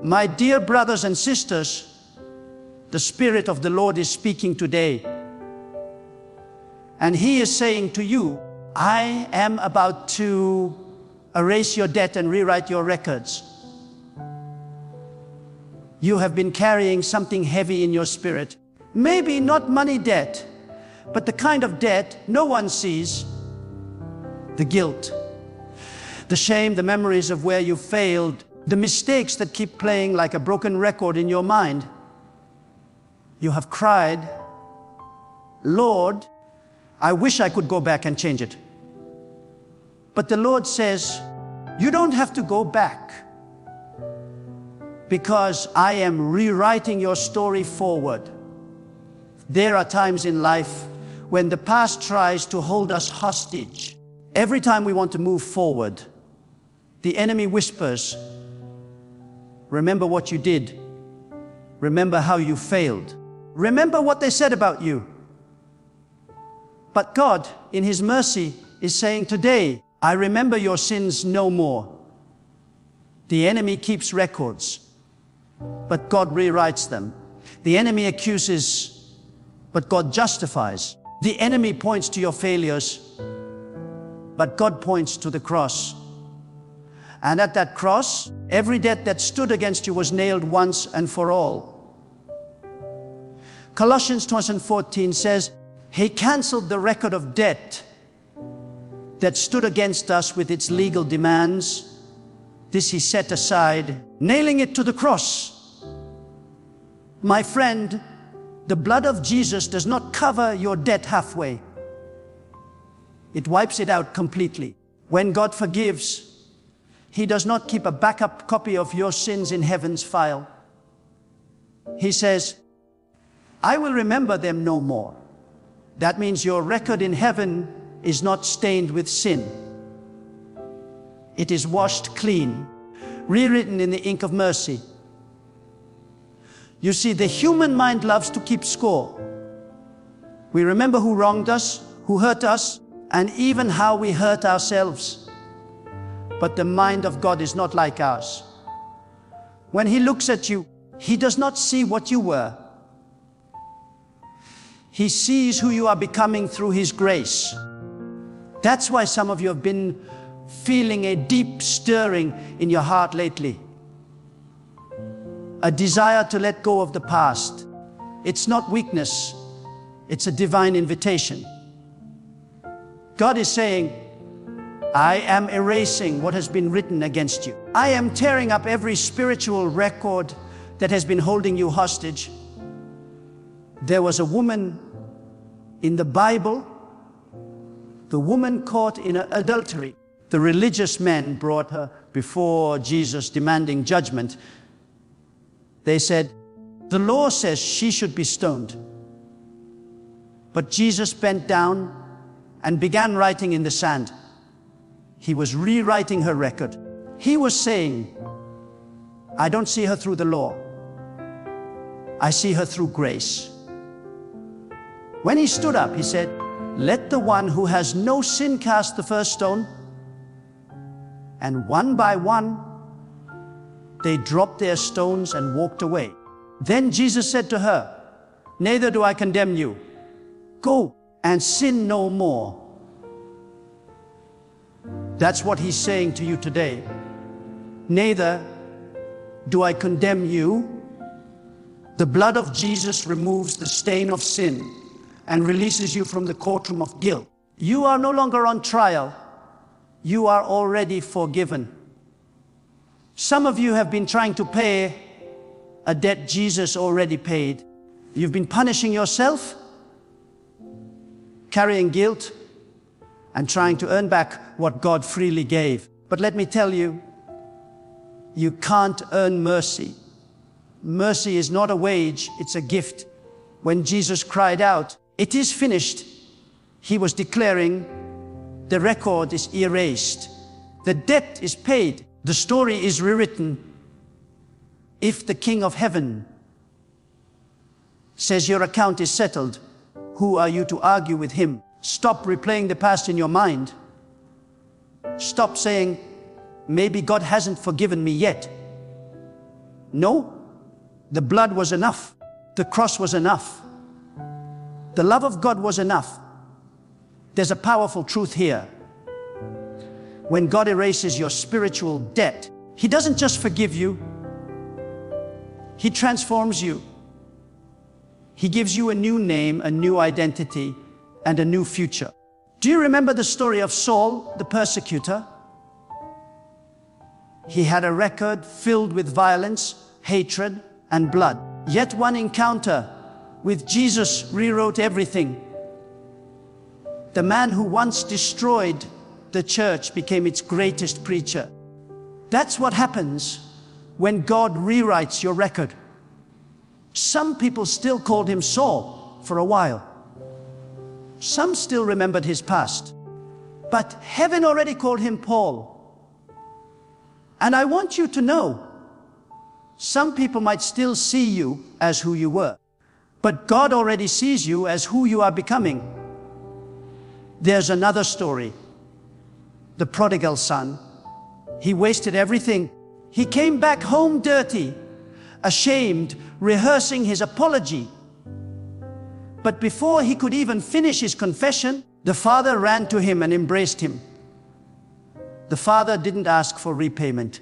My dear brothers and sisters, the Spirit of the Lord is speaking today. And He is saying to you, I am about to erase your debt and rewrite your records. You have been carrying something heavy in your spirit. Maybe not money debt, but the kind of debt no one sees. The guilt, the shame, the memories of where you failed, the mistakes that keep playing like a broken record in your mind. You have cried, Lord, I wish I could go back and change it. But the Lord says, you don't have to go back, because I am rewriting your story forward. There are times in life when the past tries to hold us hostage. Every time we want to move forward, the enemy whispers, remember what you did. Remember how you failed. Remember what they said about you. But God, in His mercy, is saying today, I remember your sins no more. The enemy keeps records, but God rewrites them. The enemy accuses, but God justifies. The enemy points to your failures, but God points to the cross. And at that cross, every debt that stood against you was nailed once and for all. Colossians 2:14 says, He canceled the record of debt that stood against us with its legal demands. This He set aside, nailing it to the cross. My friend, the blood of Jesus does not cover your debt halfway. It wipes it out completely. When God forgives, He does not keep a backup copy of your sins in heaven's file. He says, I will remember them no more. That means your record in heaven is not stained with sin. It is washed clean, rewritten in the ink of mercy. You see, the human mind loves to keep score. We remember who wronged us, who hurt us, and even how we hurt ourselves. But the mind of God is not like ours. When He looks at you, He does not see what you were. He sees who you are becoming through His grace. That's why some of you have been feeling a deep stirring in your heart lately. A desire to let go of the past. It's not weakness, it's a divine invitation. God is saying, I am erasing what has been written against you. I am tearing up every spiritual record that has been holding you hostage. There was a woman in the Bible, the woman caught in adultery. The religious men brought her before Jesus demanding judgment. They said, the law says she should be stoned. But Jesus bent down and began writing in the sand. He was rewriting her record. He was saying, I don't see her through the law. I see her through grace. When He stood up, He said, let the one who has no sin cast the first stone. And one by one, they dropped their stones and walked away. Then Jesus said to her, neither do I condemn you. Go and sin no more. That's what He's saying to you today. Neither do I condemn you. The blood of Jesus removes the stain of sin and releases you from the courtroom of guilt. You are no longer on trial. You are already forgiven. Some of you have been trying to pay a debt Jesus already paid. You've been punishing yourself, carrying guilt, and trying to earn back what God freely gave. But let me tell you, you can't earn mercy. Mercy is not a wage, it's a gift. When Jesus cried out, it is finished, He was declaring, the record is erased. The debt is paid. The story is rewritten. If the King of Heaven says your account is settled, who are you to argue with Him? Stop replaying the past in your mind. Stop saying, maybe God hasn't forgiven me yet. No, the blood was enough. The cross was enough. The love of God was enough. There's a powerful truth here. When God erases your spiritual debt, He doesn't just forgive you, He transforms you. He gives you a new name, a new identity, and a new future. Do you remember the story of Saul, the persecutor? He had a record filled with violence, hatred, and blood. Yet one encounter with Jesus rewrote everything. The man who once destroyed the church became its greatest preacher. That's what happens when God rewrites your record. Some people still called him Saul for a while. Some still remembered his past. But heaven already called him Paul. And I want you to know, some people might still see you as who you were, but God already sees you as who you are becoming. There's another story. The prodigal son. He wasted everything. He came back home dirty, ashamed, rehearsing his apology. But before he could even finish his confession, the father ran to him and embraced him. The father didn't ask for repayment.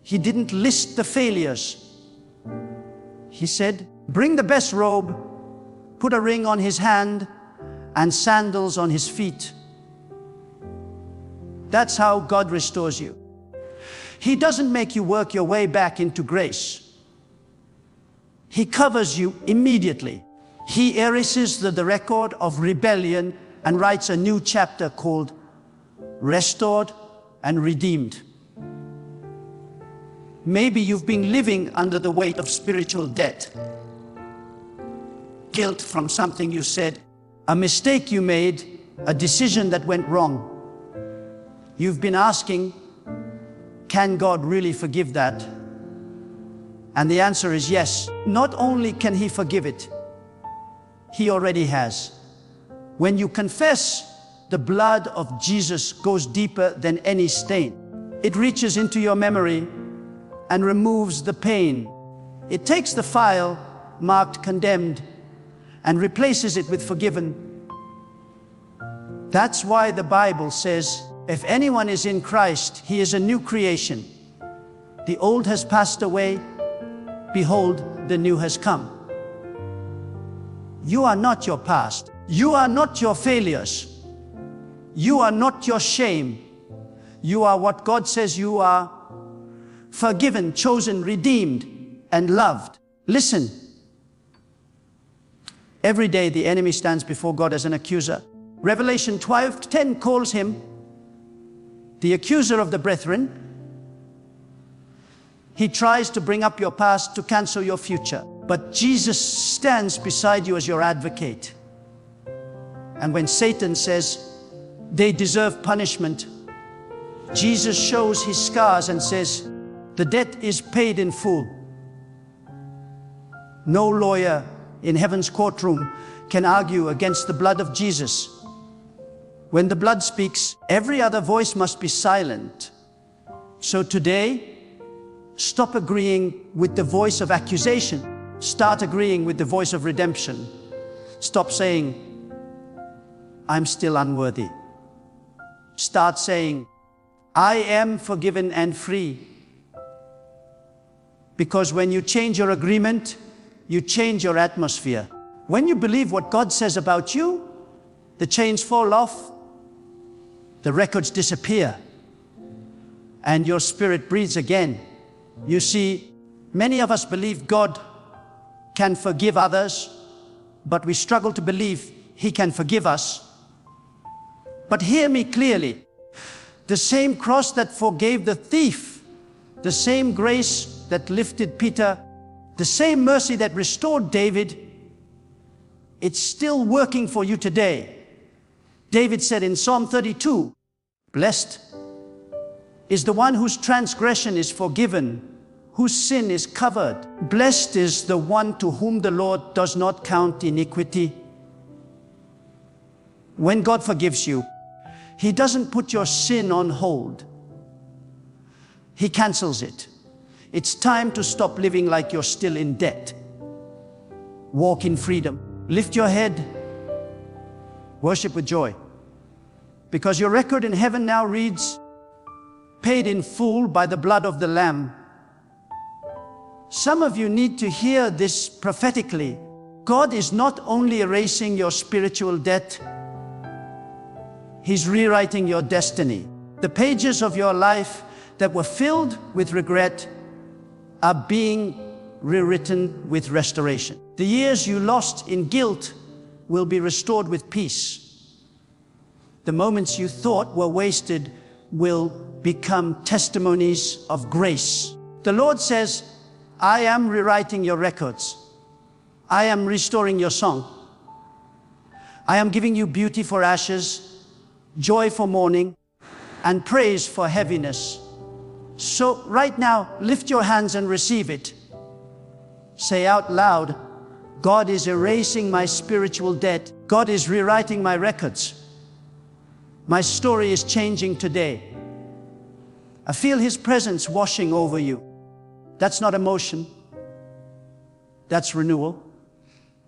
He didn't list the failures. He said, "Bring the best robe, put a ring on his hand, and sandals on his feet." That's how God restores you. He doesn't make you work your way back into grace. He covers you immediately. He erases the record of rebellion and writes a new chapter called Restored and Redeemed. Maybe you've been living under the weight of spiritual debt. Guilt from something you said, a mistake you made, a decision that went wrong. You've been asking, can God really forgive that? And the answer is yes. Not only can He forgive it, He already has. When you confess, the blood of Jesus goes deeper than any stain. It reaches into your memory and removes the pain. It takes the file marked condemned and replaces it with forgiven. That's why the Bible says, if anyone is in Christ, he is a new creation. The old has passed away. Behold, the new has come. You are not your past. You are not your failures. You are not your shame. You are what God says you are: forgiven, chosen, redeemed, and loved. Listen. Every day the enemy stands before God as an accuser. Revelation 12:10 calls him the accuser of the brethren. He tries to bring up your past to cancel your future. But Jesus stands beside you as your advocate. And when Satan says they deserve punishment, Jesus shows his scars and says, the debt is paid in full. No lawyer in heaven's courtroom can argue against the blood of Jesus. When the blood speaks, every other voice must be silent. So today, stop agreeing with the voice of accusation. Start agreeing with the voice of redemption. Stop saying, I'm still unworthy. Start saying, I am forgiven and free. Because when you change your agreement, you change your atmosphere. When you believe what God says about you, the chains fall off, the records disappear, and your spirit breathes again. You see, many of us believe God can forgive others, but we struggle to believe He can forgive us. But hear me clearly. The same cross that forgave the thief, the same grace that lifted Peter, the same mercy that restored David, it's still working for you today. David said in Psalm 32, blessed is the one whose transgression is forgiven, whose sin is covered. Blessed is the one to whom the Lord does not count iniquity. When God forgives you, He doesn't put your sin on hold. He cancels it. It's time to stop living like you're still in debt. Walk in freedom. Lift your head. Worship with joy. Because your record in heaven now reads, paid in full by the blood of the Lamb. Some of you need to hear this prophetically. God is not only erasing your spiritual debt, He's rewriting your destiny. The pages of your life that were filled with regret are being rewritten with restoration. The years you lost in guilt will be restored with peace. The moments you thought were wasted will become testimonies of grace. The Lord says, I am rewriting your records. I am restoring your song. I am giving you beauty for ashes, joy for mourning, and praise for heaviness. So right now, lift your hands and receive it. Say out loud, God is erasing my spiritual debt. God is rewriting my records. My story is changing today. I feel His presence washing over you. That's not emotion. That's renewal.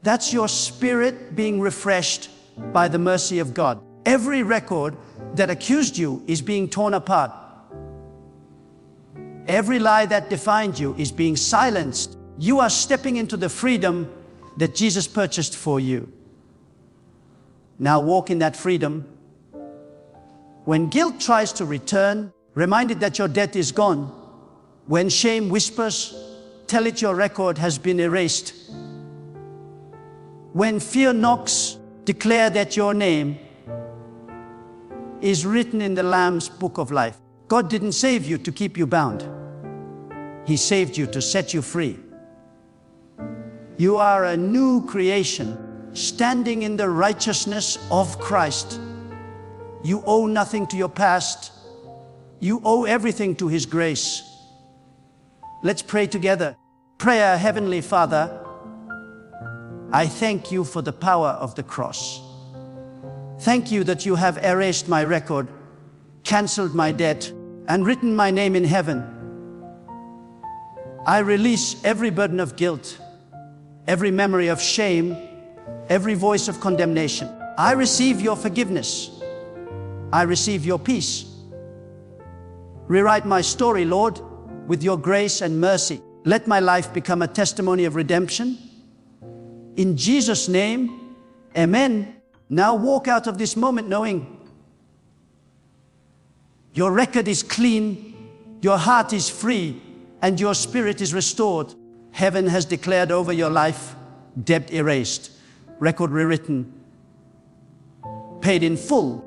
That's your spirit being refreshed by the mercy of God. Every record that accused you is being torn apart. Every lie that defined you is being silenced. You are stepping into the freedom that Jesus purchased for you. Now walk in that freedom. When guilt tries to return, remind it that your debt is gone. When shame whispers, tell it your record has been erased. When fear knocks, declare that your name is written in the Lamb's book of life. God didn't save you to keep you bound. He saved you to set you free. You are a new creation, standing in the righteousness of Christ. You owe nothing to your past. You owe everything to His grace. Let's pray together. Prayer, Heavenly Father, I thank you for the power of the cross. Thank you that you have erased my record, canceled my debt, and written my name in heaven. I release every burden of guilt, every memory of shame, every voice of condemnation. I receive your forgiveness. I receive your peace. Rewrite my story, Lord, with your grace and mercy. Let my life become a testimony of redemption. In Jesus' name, amen. Now walk out of this moment knowing your record is clean, your heart is free, and your spirit is restored. Heaven has declared over your life, debt erased, record rewritten, paid in full.